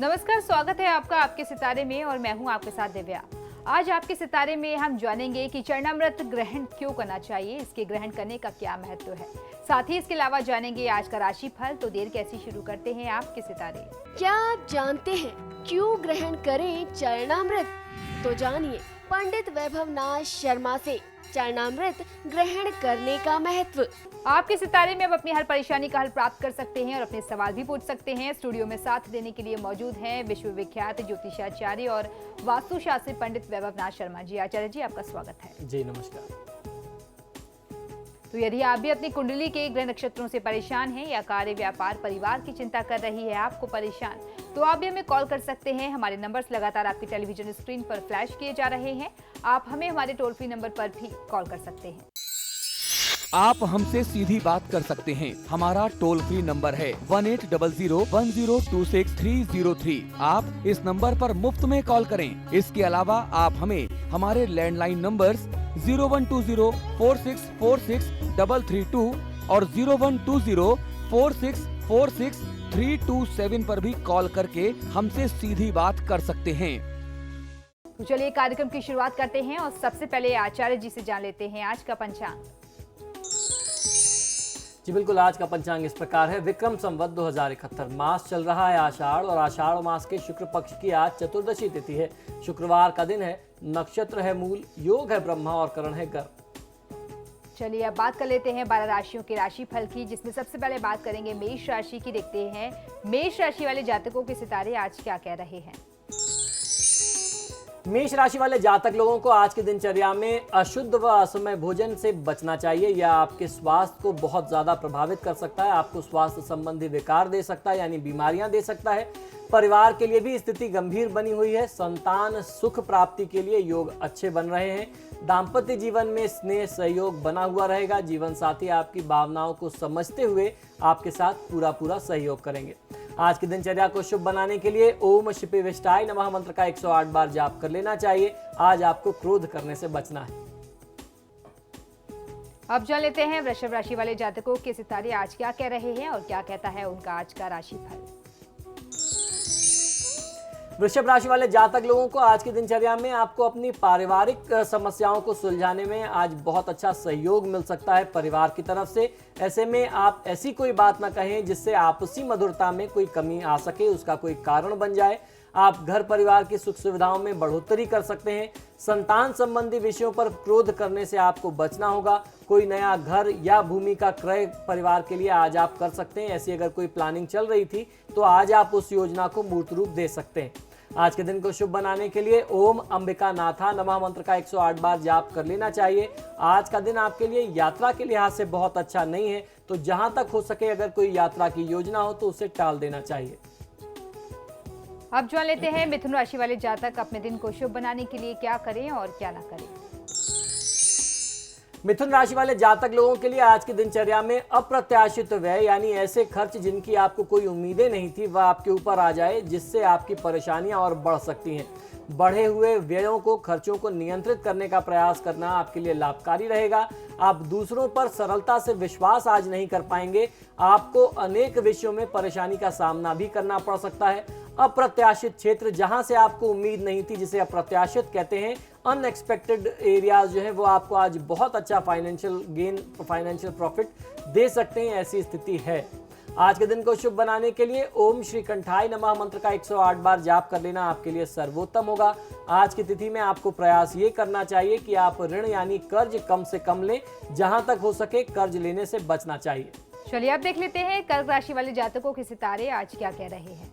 नमस्कार, स्वागत है आपका आपके सितारे में और मैं हूं आपके साथ दिव्या। आज आपके सितारे में हम जानेंगे कि चरणामृत ग्रहण क्यों करना चाहिए, इसके ग्रहण करने का क्या महत्व है। साथ ही इसके अलावा जानेंगे आज का राशि फल। तो देर कैसी शुरू करते हैं आपके सितारे। क्या आप जानते हैं क्यों ग्रहण करें चरणामृत? तो जानिए पंडित वैभव नाथ शर्मा से चरणामृत ग्रहण करने का महत्व। आपके सितारे में अब अपनी हर परेशानी का हल प्राप्त कर सकते हैं और अपने सवाल भी पूछ सकते हैं। स्टूडियो में साथ देने के लिए मौजूद हैं विश्वविख्यात ज्योतिषाचार्य और वास्तुशास्त्री पंडित वैभव नाथ शर्मा जी। आचार्य जी, आपका स्वागत है। जी नमस्कार। तो यदि आप भी अपनी कुंडली के ग्रह नक्षत्रों से परेशान हैं या कार्य, व्यापार, परिवार की चिंता कर रही है आपको परेशान, तो आप भी हमें कॉल कर सकते हैं। हमारे नंबर्स लगातार आपकी टेलीविजन स्क्रीन पर फ्लैश किए जा रहे हैं। आप हमें हमारे टोल फ्री नंबर पर भी कॉल कर सकते हैं। आप हमसे सीधी बात कर सकते हैं। हमारा टोल फ्री नंबर है 180010263003। आप इस नंबर पर मुफ्त में कॉल करें। इसके अलावा आप हमें हमारे लैंडलाइन नंबर्स 012046463332 और 012046463327 पर भी कॉल करके हमसे सीधी बात कर सकते हैं। तो चलिए कार्यक्रम की शुरुआत करते हैं और सबसे पहले आचार्य जी से जान लेते हैं आज का पंचांग। जी बिल्कुल, आज का पंचांग इस प्रकार है। विक्रम संवत 2071 मास चल रहा है आषाढ़ और आषाढ़ मास के शुक्ल पक्ष की आज चतुर्दशी तिथि है। शुक्रवार का दिन है। नक्षत्र है मूल, योग है ब्रह्मा और करण है गर्भ। चलिए अब बात कर लेते हैं 12 राशियों के राशिफल की, जिसमें सबसे पहले बात करेंगे मेष राशि की। देखते हैं मेष राशि वाले जातकों के सितारे आज क्या कह रहे हैं। मेष राशि वाले जातक लोगों को आज की दिनचर्या में अशुद्ध व असमय भोजन से बचना चाहिए। यह आपके स्वास्थ्य को बहुत ज्यादा प्रभावित कर सकता है। आपको स्वास्थ्य संबंधी विकार दे सकता है, यानी बीमारियां दे सकता है। परिवार के लिए भी स्थिति गंभीर बनी हुई है। संतान सुख प्राप्ति के लिए योग अच्छे बन रहे हैं। दाम्पत्य जीवन में स्नेह सहयोग बना हुआ रहेगा। जीवन साथी आपकी भावनाओं को समझते हुए आपके साथ पूरा सहयोग करेंगे। आज की दिनचर्या को शुभ बनाने के लिए ओम शिपे विष्टाय नमः मंत्र का 108 बार जाप कर लेना चाहिए। आज आपको क्रोध करने से बचना है। अब जान लेते हैं वृषभ राशि वाले जातकों के सितारे आज क्या कह रहे हैं और क्या कहता है उनका आज का राशिफल। वृषभ राशि वाले जातक लोगों को आज की दिनचर्या में आपको अपनी पारिवारिक समस्याओं को सुलझाने में आज बहुत अच्छा सहयोग मिल सकता है परिवार की तरफ से। ऐसे में आप ऐसी कोई बात ना कहें जिससे आपसी मधुरता में कोई कमी आ सके, उसका कोई कारण बन जाए। आप घर परिवार की सुख सुविधाओं में बढ़ोतरी कर सकते हैं। संतान संबंधी विषयों पर क्रोध करने से आपको बचना होगा। कोई नया घर या भूमि का क्रय परिवार के लिए आज आप कर सकते हैं। ऐसी अगर कोई प्लानिंग चल रही थी तो आज आप उस योजना को मूर्त रूप दे सकते हैं। आज के दिन को शुभ बनाने के लिए ओम अंबिका नाथा नमः मंत्र का 108 बार जाप कर लेना चाहिए। आज का दिन आपके लिए यात्रा के लिहाज से बहुत अच्छा नहीं है, तो जहां तक हो सके अगर कोई यात्रा की योजना हो तो उसे टाल देना चाहिए। अब जान लेते हैं मिथुन राशि वाले जातक अपने दिन को शुभ बनाने के लिए क्या करें और क्या ना करें। मिथुन राशि वाले जातक लोगों के लिए आज की दिनचर्या में अप्रत्याशित व्यय, यानी ऐसे खर्च जिनकी आपको कोई उम्मीदें नहीं थी वह आपके ऊपर आ जाए, जिससे आपकी परेशानियां और बढ़ सकती हैं। बढ़े हुए व्ययों को, खर्चों को नियंत्रित करने का प्रयास करना आपके लिए लाभकारी रहेगा। आप दूसरों पर सरलता से विश्वास आज नहीं कर पाएंगे। आपको अनेक विषयों में परेशानी का सामना भी करना पड़ सकता है। अप्रत्याशित क्षेत्र, जहां से आपको उम्मीद नहीं थी, जिसे अप्रत्याशित कहते हैं, अनएक्सपेक्टेड एरियाज जो है वो आपको आज बहुत अच्छा फाइनेंशियल गेन, फाइनेंशियल प्रॉफिट दे सकते हैं। ऐसी स्थिति है। आज के दिन को शुभ बनाने के लिए ओम श्री कंठाय नमः मंत्र का 108 बार जाप कर लेना आपके लिए सर्वोत्तम होगा। आज की तिथि में आपको प्रयास ये करना चाहिए कि आप ऋण यानी कर्ज कम से कम लें। जहां तक हो सके कर्ज लेने से बचना चाहिए। चलिए अब देख लेते हैं कर्क राशि वाले जातकों के सितारे आज क्या कह रहे हैं।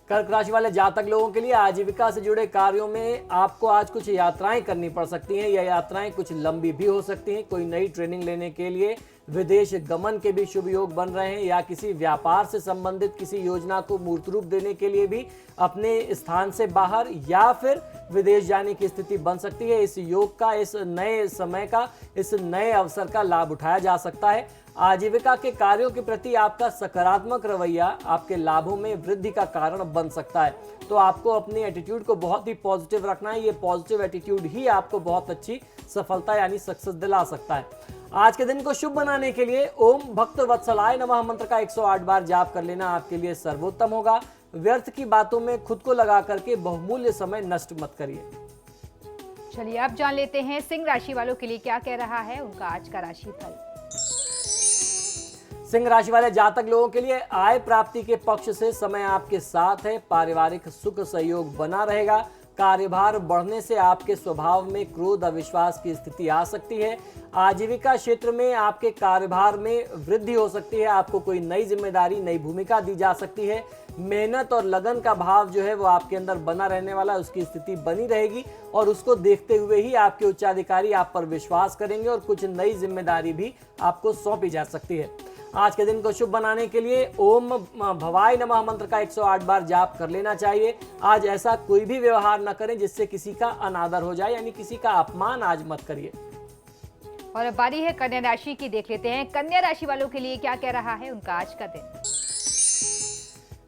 कर्क राशि वाले जातक लोगों के लिए आजीविका से जुड़े कार्यों में आपको आज कुछ यात्राएं करनी पड़ सकती हैं। यह यात्राएं कुछ लंबी भी हो सकती हैं। कोई नई ट्रेनिंग लेने के लिए विदेश गमन के भी शुभ योग बन रहे हैं, या किसी व्यापार से संबंधित किसी योजना को मूर्त रूप देने के लिए भी अपने स्थान से बाहर या फिर विदेश जाने की स्थिति बन सकती है। इस योग का, इस नए समय का, इस नए अवसर का लाभ उठाया जा सकता है। आजीविका के कार्यों के प्रति आपका सकारात्मक रवैया आपके लाभों में वृद्धि का कारण बन सकता है। तो आपको अपनी एटीट्यूड को बहुत ही पॉजिटिव रखना है। ये पॉजिटिव एटीट्यूड ही आपको बहुत अच्छी सफलता यानी सक्सेस दिला सकता है। आज के दिन को शुभ बनाने के लिए ओम भक्त वत्सलाय नमः मंत्र का 108 बार जाप कर लेना आपके लिए सर्वोत्तम होगा। व्यर्थ की बातों में खुद को लगा करके बहुमूल्य समय नष्ट मत करिए। चलिए अब जान लेते हैं सिंह राशि वालों के लिए क्या कह रहा है उनका आज का राशिफल। सिंह राशि वाले जातक लोगों के लिए आय प्राप्ति के पक्ष से समय आपके साथ है। पारिवारिक सुख सहयोग बना रहेगा। कार्यभार बढ़ने से आपके स्वभाव में क्रोध अविश्वास की स्थिति आ सकती है। आजीविका क्षेत्र में आपके कार्यभार में वृद्धि हो सकती है। आपको कोई नई जिम्मेदारी नई भूमिका दी जा सकती है। मेहनत और लगन का भाव जो है वो आपके अंदर बना रहने वाला, उसकी स्थिति बनी रहेगी और उसको देखते हुए ही आपके उच्चाधिकारी आप पर विश्वास करेंगे और कुछ नई जिम्मेदारी भी आपको सौंपी जा सकती है। आज के दिन को शुभ बनाने के लिए ओम भवाय नमः मंत्र का 108 बार जाप कर लेना चाहिए। आज ऐसा कोई भी व्यवहार न करें जिससे किसी का अनादर हो जाए, यानी किसी का अपमान आज मत करिए। और अब बारी है कन्या राशि की, देख लेते हैं कन्या राशि वालों के लिए क्या कह रहा है उनका आज का दिन।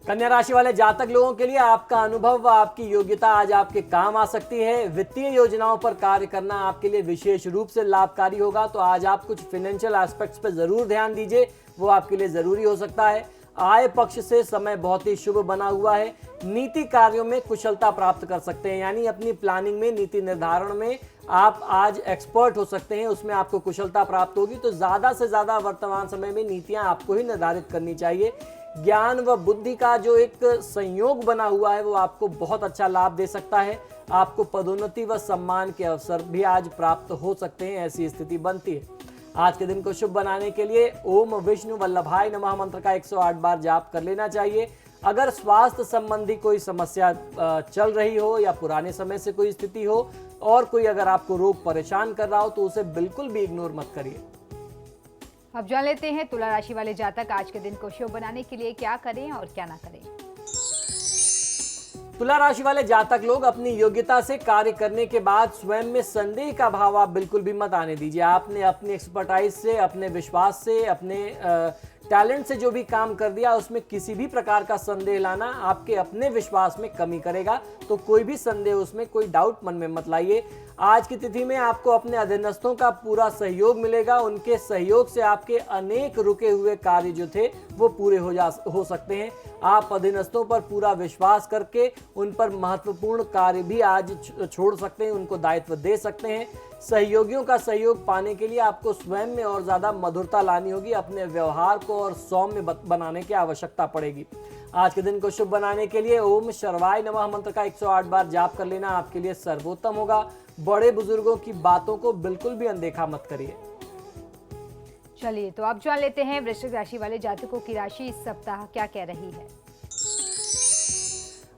कन्या राशि वाले जातक लोगों के लिए आपका अनुभव व आपकी योग्यता आज आपके काम आ सकती है। वित्तीय योजनाओं पर कार्य करना आपके लिए विशेष रूप से लाभकारी होगा। तो आज आप कुछ फाइनेंशियल एस्पेक्ट्स पर जरूर ध्यान दीजिए, वो आपके लिए जरूरी हो सकता है। आय पक्ष से समय बहुत ही शुभ बना हुआ है। नीति कार्यों में कुशलता प्राप्त कर सकते हैं, यानी अपनी प्लानिंग में नीति निर्धारण में आप आज एक्सपर्ट हो सकते हैं, उसमें आपको कुशलता प्राप्त होगी। तो ज्यादा से ज्यादा वर्तमान समय में नीतियां आपको ही निर्धारित करनी चाहिए। ज्ञान व बुद्धि का जो एक संयोग बना हुआ है वो आपको बहुत अच्छा लाभ दे सकता है। आपको पदोन्नति व सम्मान के अवसर भी आज प्राप्त हो सकते हैं, ऐसी स्थिति बनती है। आज के दिन को शुभ बनाने के लिए ओम विष्णु वल्लभाय नमः मंत्र का 108 बार जाप कर लेना चाहिए। अगर स्वास्थ्य संबंधी कोई समस्या चल रही हो या पुराने समय से कोई स्थिति हो और कोई अगर आपको रोग परेशान कर रहा हो तो उसे बिल्कुल भी इग्नोर मत करिए। अब जान लेते हैं तुला राशि वाले जातक आज के दिन को शुभ बनाने के लिए क्या करें और क्या ना करें। तुला राशि वाले जातक लोग अपनी योग्यता से कार्य करने के बाद स्वयं में संदेह का भाव आप बिल्कुल भी मत आने दीजिए। आपने अपनी एक्सपर्टाइज से, अपने विश्वास से, अपने टैलेंट से जो भी काम कर दिया उसमें किसी भी प्रकार का संदेह लाना आपके अपने विश्वास में कमी करेगा। तो कोई भी संदेह, उसमें कोई डाउट मन में मत लाइए। आज की तिथि में आपको अपने अधीनस्थों का पूरा सहयोग मिलेगा। उनके सहयोग से आपके अनेक रुके हुए कार्य जो थे वो पूरे हो सकते हैं। आप अधीनस्थों पर पूरा विश्वास करके उन पर महत्वपूर्ण कार्य भी आज छोड़ सकते हैं, उनको दायित्व दे सकते हैं। सहयोगियों का सहयोग पाने के लिए आपको स्वयं में और ज्यादा मधुरता लानी होगी। अपने व्यवहार को और सौम्य बनाने की आवश्यकता पड़ेगी। आज के दिन को शुभ बनाने के लिए ओम शर्वाय नमः मंत्र का 108 बार जाप कर लेना आपके लिए सर्वोत्तम होगा। बड़े बुजुर्गों की बातों को बिल्कुल भी अनदेखा मत करिए। चलिए तो अब जान लेते हैं वृश्चिक राशि वाले जातकों की राशि इस सप्ताह क्या कह रही है।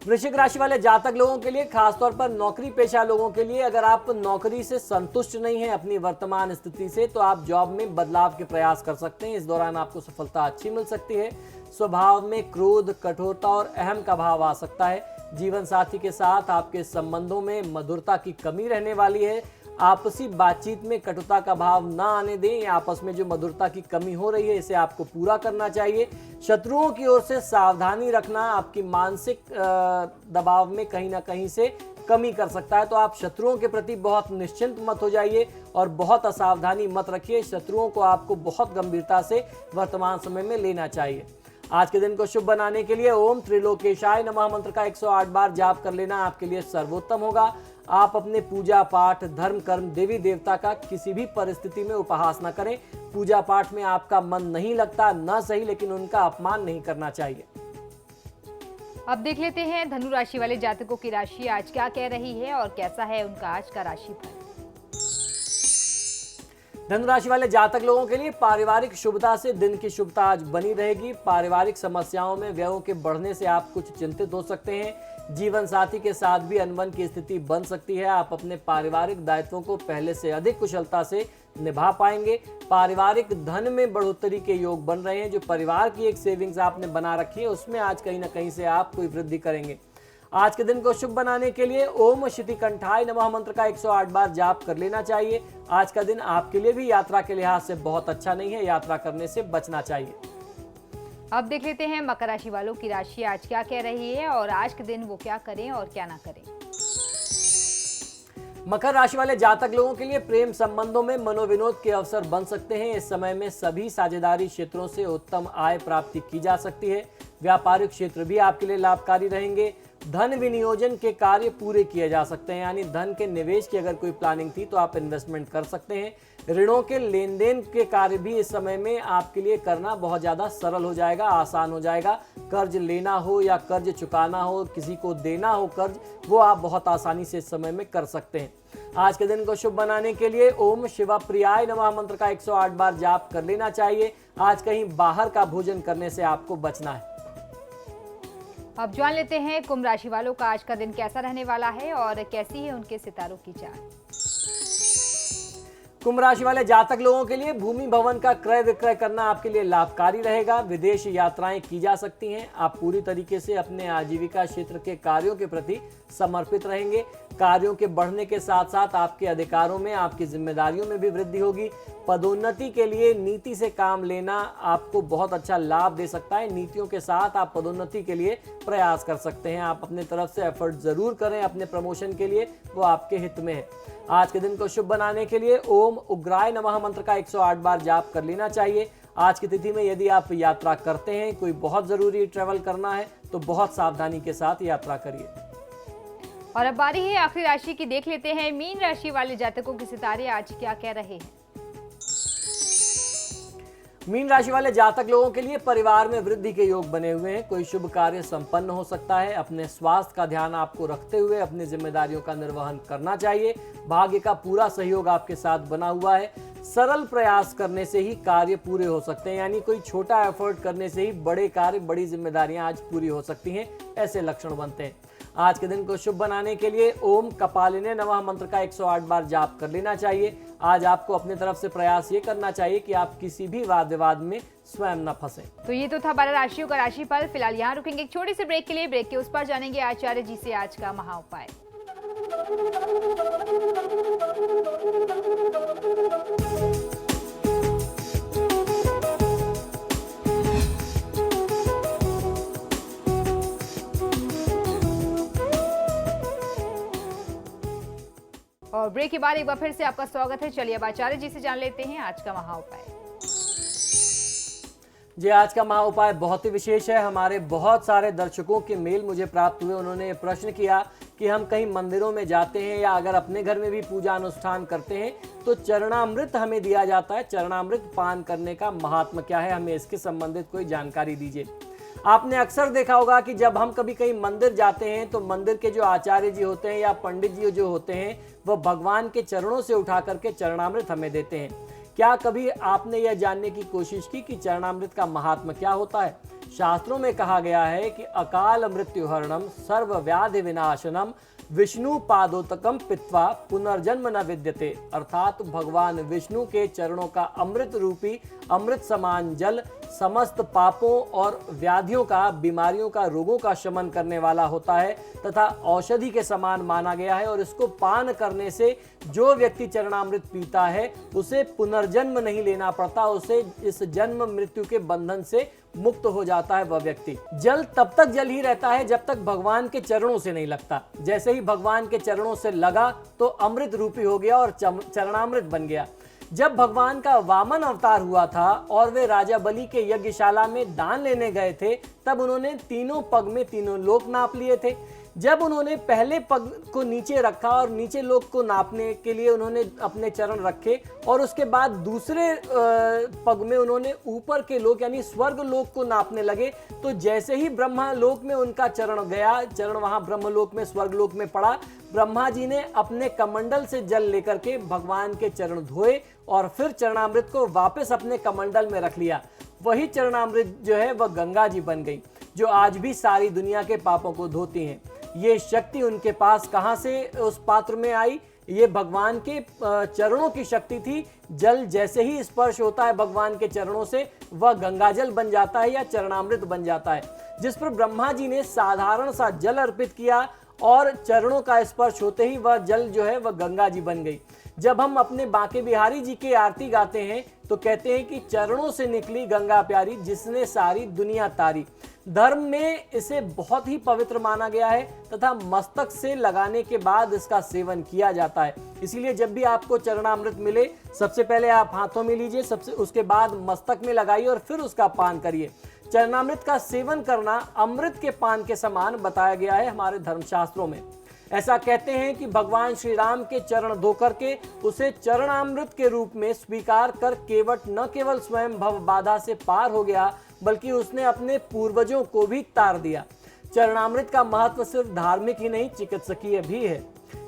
वृश्चिक राशि वाले जातक लोगों के लिए, खासतौर पर नौकरी पेशा लोगों के लिए, अगर आप नौकरी से संतुष्ट नहीं हैं अपनी वर्तमान स्थिति से, तो आप जॉब में बदलाव के प्रयास कर सकते हैं। इस दौरान आपको सफलता अच्छी मिल सकती है। स्वभाव में क्रोध, कठोरता और अहम का भाव आ सकता है। जीवन साथी के साथ आपके संबंधों में मधुरता की कमी रहने वाली है। आपसी बातचीत में कटुता का भाव ना आने दें। आपस में जो मधुरता की कमी हो रही है इसे आपको पूरा करना चाहिए। शत्रुओं की ओर से सावधानी रखना आपकी मानसिक दबाव में कहीं ना कहीं से कमी कर सकता है। तो आप शत्रुओं के प्रति बहुत निश्चिंत मत हो जाइए और बहुत असावधानी मत रखिए। शत्रुओं को आपको बहुत गंभीरता से वर्तमान समय में लेना चाहिए। आज के दिन को शुभ बनाने के लिए ओम त्रिलोकेशाय नमः मंत्र का 108 बार जाप कर लेना आपके लिए सर्वोत्तम होगा। आप अपने पूजा पाठ, धर्म कर्म, देवी देवता का किसी भी परिस्थिति में उपहास न करें। पूजा पाठ में आपका मन नहीं लगता न सही, लेकिन उनका अपमान नहीं करना चाहिए। अब देख लेते हैं धनु राशि वाले जातकों की राशि आज क्या कह रही है और कैसा है उनका आज का राशिफल। धनु राशि वाले जातक लोगों के लिए पारिवारिक शुभता से दिन की शुभता आज बनी रहेगी। पारिवारिक समस्याओं में व्ययों के बढ़ने से आप कुछ चिंतित हो सकते हैं। जीवन साथी के साथ भी अनबन की स्थिति बन सकती है। आप अपने पारिवारिक दायित्वों को पहले से अधिक कुशलता से निभा पाएंगे। पारिवारिक धन में बढ़ोतरी के योग बन रहे हैं। जो परिवार की एक सेविंग्स आपने बना रखी है उसमें आज कहीं ना कहीं से आप कोई वृद्धि करेंगे। आज के दिन को शुभ बनाने के लिए ओम शितिकंठाय नमः मंत्र का 108 बार जाप कर लेना चाहिए। आज का दिन आपके लिए भी यात्रा के लिहाज से बहुत अच्छा नहीं है। यात्रा करने से बचना चाहिए। अब देख लेते हैं मकर राशि वालों की राशि आज क्या कह रही है और आज के दिन वो क्या करें और क्या ना करें। मकर राशि वाले जातक लोगों के लिए प्रेम संबंधों में मनोविनोद के अवसर बन सकते हैं। इस समय में सभी साझेदारी क्षेत्रों से उत्तम आय प्राप्ति की जा सकती है। व्यापारिक क्षेत्र भी आपके लिए लाभकारी रहेंगे। धन विनियोजन के कार्य पूरे किए जा सकते हैं, यानी धन के निवेश की अगर कोई प्लानिंग थी तो आप इन्वेस्टमेंट कर सकते हैं। ऋणों के लेन देन के कार्य भी इस समय में आपके लिए करना बहुत ज़्यादा सरल हो जाएगा, आसान हो जाएगा। कर्ज लेना हो या कर्ज चुकाना हो, किसी को देना हो कर्ज, वो आप बहुत आसानी से इस समय में कर सकते हैं। आज के दिन को शुभ बनाने के लिए ओम शिवा प्रियाय नमः मंत्र का 108 बार जाप कर लेना चाहिए। आज कहीं बाहर का भोजन करने से आपको बचना है। अब जान लेते हैं कुंभ राशि वालों का आज का दिन कैसा रहने वाला है और कैसी है उनके सितारों की चाल। कुंभ राशि वाले जातक लोगों के लिए भूमि भवन का क्रय विक्रय करना आपके लिए लाभकारी रहेगा। विदेश यात्राएं की जा सकती हैं। आप पूरी तरीके से अपने आजीविका क्षेत्र के कार्यों के प्रति समर्पित रहेंगे। कार्यों के बढ़ने के साथ साथ आपके अधिकारों में, आपकी जिम्मेदारियों में भी वृद्धि होगी। पदोन्नति के लिए नीति से काम लेना आपको बहुत अच्छा लाभ दे सकता है। नीतियों के साथ आप पदोन्नति के लिए प्रयास कर सकते हैं। आप अपने तरफ से एफर्ट जरूर करें अपने प्रमोशन के लिए, वो आपके हित में है। आज के दिन को शुभ बनाने के लिए ओम उग्राय नमः मंत्र का 108 बार जाप कर लेना चाहिए। आज की तिथि में यदि आप यात्रा करते हैं, कोई बहुत जरूरी ट्रैवल करना है, तो बहुत सावधानी के साथ यात्रा करिए। और अब बारी है आखिरी राशि की, देख लेते हैं मीन राशि वाले जातकों के सितारे आज क्या कह रहे हैं। मीन राशि वाले जातक लोगों के लिए परिवार में वृद्धि के योग बने हुए हैं। कोई शुभ कार्य संपन्न हो सकता है। अपने स्वास्थ्य का ध्यान आपको रखते हुए अपनी जिम्मेदारियों का निर्वहन करना चाहिए। भाग्य का पूरा सहयोग आपके साथ बना हुआ है। सरल प्रयास करने से ही कार्य पूरे हो सकते हैं, यानी कोई छोटा एफर्ट करने से ही बड़े कार्य, बड़ी जिम्मेदारियां आज पूरी हो सकती हैं, ऐसे लक्षण बनते हैं। आज के दिन को शुभ बनाने के लिए ओम कपालिने नमः मंत्र का 108 बार जाप कर लेना चाहिए। आज आपको अपनी तरफ से प्रयास ये करना चाहिए कि आप किसी भी वाद विवाद में स्वयं न फंसे। तो ये तो था 12 राशियों का राशिफल। फिलहाल यहाँ रुकेंगे एक छोटे से ब्रेक के लिए। ब्रेक के उस पर जानेंगे आचार्य जी से आज का महा उपाय। और ब्रेक के बाद एक बार फिर से आपका स्वागत है। चलिए अब आचार्य जी से जान लेते हैं आज का महा उपाय। जी, आज का महा उपाय बहुत ही विशेष है। हमारे बहुत सारे दर्शकों के मेल मुझे प्राप्त हुए। उन्होंने ये प्रश्न किया कि हम कहीं मंदिरों में जाते हैं या अगर अपने घर में भी पूजा अनुष्ठान करते हैं तो चरणामृत हमें दिया जाता है। चरणामृत पान करने का महात्मा क्या है, हमें इसके संबंधित कोई जानकारी दीजिए। आपने अक्सर देखा होगा कि जब हम कभी कहीं मंदिर जाते हैं तो मंदिर के जो आचार्य जी होते हैं या पंडित जी जो होते हैं, वह भगवान के चरणों से उठा करके चरणामृत हमें देते हैं। क्या कभी आपने यह जानने की कोशिश की कि चरणामृत का महात्मा क्या होता है? शास्त्रों में कहा गया है कि अकाल मृत्युहरणम सर्व व्याधि विनाशनम विष्णु पादोतकम पित्वा पुनर्जन्म न विद्यते, अर्थात भगवान विष्णु के चरणों का अमृत रूपी अमृत समान जल समस्त पापों और व्याधियों का, बीमारियों का, रोगों का शमन करने वाला होता है तथा औषधि के समान माना गया है। और इसको पान करने से जो व्यक्ति चरणामृत पीता है उसे पुनर्जन्म नहीं लेना पड़ता, उसे इस जन्म मृत्यु के बंधन से मुक्त हो जाता है वह व्यक्ति। जल तब तक जल ही रहता है जब तक भगवान के चरणों से नहीं लगता। जैसे ही भगवान के चरणों से लगा तो अमृत रूपी हो गया और चरणामृत बन गया। जब भगवान का वामन अवतार हुआ था और वे राजा बलि के यज्ञशाला में दान लेने गए थे, तब उन्होंने तीनों पग में तीनों लोक नाप लिए थे। जब उन्होंने पहले पग को नीचे रखा और नीचे लोक को नापने के लिए उन्होंने अपने चरण रखे और उसके बाद दूसरे पग में उन्होंने ऊपर के लोक यानी स्वर्ग लोक को नापने लगे, तो जैसे ही ब्रह्मा लोक में उनका चरण गया, चरण वहां ब्रह्मलोक में, स्वर्ग लोक में पड़ा, ब्रह्मा जी ने अपने कमंडल से जल लेकर के भगवान के चरण धोए और फिर चरणामृत को वापस अपने कमंडल में रख लिया। वही चरणामृत जो है वह गंगा जी बन गई, जो आज भी सारी दुनिया के पापों को धोती हैं। ये शक्ति उनके पास कहां से उस पात्र में आई? ये भगवान के चरणों की शक्ति थी। जल जैसे ही स्पर्श होता है भगवान के चरणों से, वह गंगाजल बन जाता है या चरणामृत बन जाता है। जिस पर ब्रह्मा जी ने साधारण सा जल अर्पित किया और चरणों का स्पर्श होते ही वह जल जो है वह गंगा जी बन गई। जब हम अपने बांके बिहारी जी की आरती गाते हैं तो कहते हैं कि चरणों से निकली गंगा प्यारी जिसने सारी दुनिया तारी। धर्म में इसे बहुत ही पवित्र माना गया है तथा मस्तक से लगाने के बाद इसका सेवन किया जाता है। इसीलिए जब भी आपको चरणामृत मिले, सबसे पहले आप हाथों में लीजिए, उसके बाद मस्तक में लगाइए और फिर उसका पान करिए। चरणामृत का सेवन करना अमृत के पान के समान बताया गया है हमारे धर्मशास्त्रों में। ऐसा कहते हैं कि भगवान श्री राम के चरण धोकर के उसे चरणामृत के रूप में स्वीकार कर केवट न केवल स्वयं भव बाधा से पार हो गया, बल्कि उसने अपने पूर्वजों को भी तार दिया। चरणामृत का महत्व सिर्फ धार्मिक ही नहीं, चिकित्सकीय भी है।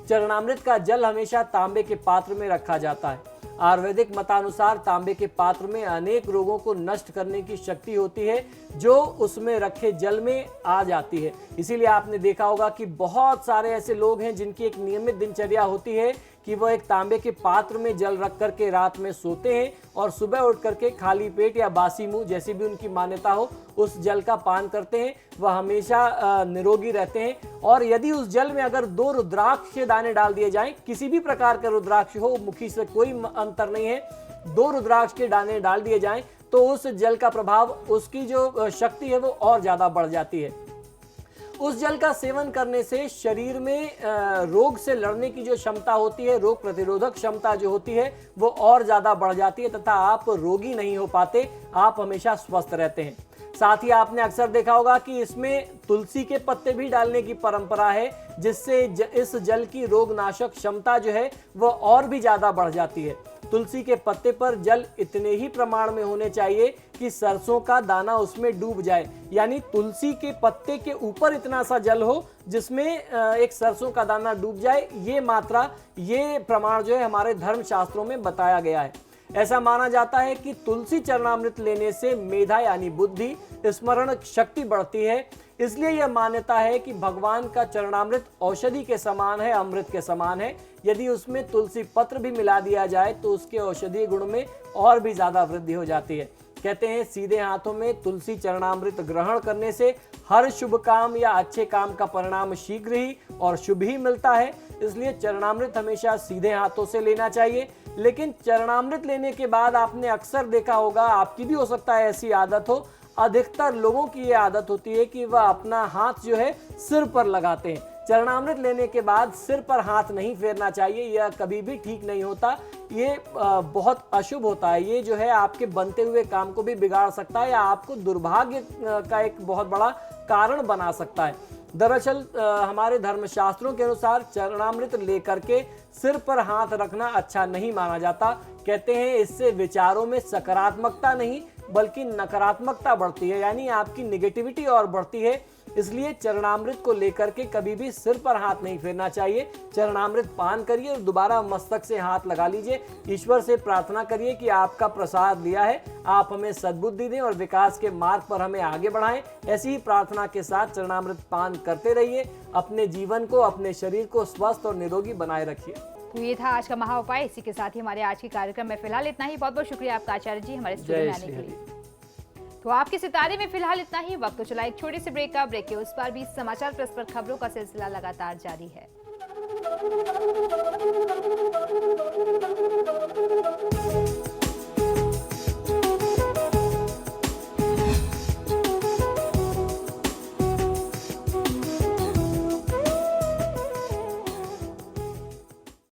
चरणामृत का जल हमेशा तांबे के पात्र में रखा जाता है। आयुर्वेदिक मतानुसार तांबे के पात्र में अनेक रोगों को नष्ट करने की शक्ति होती है जो उसमें रखे जल में आ जाती है। इसीलिए आपने देखा होगा कि बहुत सारे ऐसे लोग हैं जिनकी एक नियमित दिनचर्या होती है कि वो एक तांबे के पात्र में जल रख करके रात में सोते हैं और सुबह उठ करके खाली पेट या बासी मुंह, जैसी भी उनकी मान्यता हो, उस जल का पान करते हैं। वह हमेशा निरोगी रहते हैं। और यदि उस जल में अगर 2 रुद्राक्ष के दाने डाल दिए जाएं, किसी भी प्रकार का रुद्राक्ष हो, मुखी से कोई अंतर नहीं है, 2 रुद्राक्ष के दाने डाल दिए जाएं तो उस जल का प्रभाव, उसकी जो शक्ति है वो और ज्यादा बढ़ जाती है। उस जल का सेवन करने से शरीर में रोग से लड़ने की जो क्षमता होती है, रोग प्रतिरोधक क्षमता जो होती है, वो और ज्यादा बढ़ जाती है तथा आप रोगी नहीं हो पाते, आप हमेशा स्वस्थ रहते हैं। साथ ही आपने अक्सर देखा होगा कि इसमें तुलसी के पत्ते भी डालने की परंपरा है, जिससे इस जल की रोगनाशक क्षमता जो है वो और भी ज्यादा बढ़ जाती है। तुलसी के पत्ते पर जल इतने ही प्रमाण में होने चाहिए कि सरसों का दाना उसमें डूब जाए, यानी तुलसी के पत्ते के ऊपर इतना सा जल हो जिसमें एक सरसों का दाना डूब जाए। ये मात्रा, ये प्रमाण जो है हमारे धर्म शास्त्रों में बताया गया है। ऐसा माना जाता है कि तुलसी चरणामृत लेने से मेधा यानी बुद्धि, स्मरण शक्ति बढ़ती है। इसलिए यह मान्यता है कि भगवान का चरणामृत औषधि के समान है, अमृत के समान है। यदि उसमें तुलसी पत्र भी मिला दिया जाए तो उसके औषधीय गुण में और भी ज्यादा वृद्धि हो जाती है। कहते हैं सीधे हाथों में तुलसी चरणामृत ग्रहण करने से हर शुभ काम या अच्छे काम का परिणाम शीघ्र ही और शुभ ही मिलता है। इसलिए चरणामृत हमेशा सीधे हाथों से लेना चाहिए। लेकिन चरणामृत लेने के बाद आपने अक्सर देखा होगा, आपकी भी हो सकता है ऐसी आदत हो, अधिकतर लोगों की ये आदत होती है कि वह अपना हाथ जो है सिर पर लगाते हैं। चरणामृत लेने के बाद सिर पर हाथ नहीं फेरना चाहिए, यह कभी भी ठीक नहीं होता। ये बहुत अशुभ होता है। ये जो है आपके बनते हुए काम को भी बिगाड़ सकता है या आपको दुर्भाग्य का एक बहुत बड़ा कारण बना सकता है। दरअसल हमारे धर्मशास्त्रों के अनुसार चरणामृत लेकर के सिर पर हाथ रखना अच्छा नहीं माना जाता। कहते हैं इससे विचारों में सकारात्मकता नहीं बल्कि नकारात्मकता बढ़ती है, यानी आपकी निगेटिविटी और बढ़ती है। इसलिए चरणामृत को लेकर के कभी भी सिर पर हाथ नहीं फेरना चाहिए। चरणामृत पान करिए और दोबारा मस्तक से हाथ लगा लीजिए। ईश्वर से प्रार्थना करिए कि आपका प्रसाद लिया है, आप हमें सद्बुद्धि दें और विकास के मार्ग पर हमें आगे बढ़ाएं। ऐसी ही प्रार्थना के साथ चरणामृत पान करते रहिए। अपने जीवन को, अपने शरीर को स्वस्थ और निरोगी बनाए रखिए। तो ये था आज का महा उपाय। इसी के साथ ही हमारे आज के कार्यक्रम में फिलहाल इतना ही। बहुत बहुत शुक्रिया आपका आचार्य जी हमारे स्टूडियो में आने के लिए। तो आपके सितारे में फिलहाल इतना ही। वक्त तो चला एक छोटे से ब्रेक का। ब्रेक के उस पार भी समाचार प्रेस पर खबरों का सिलसिला लगातार जारी है।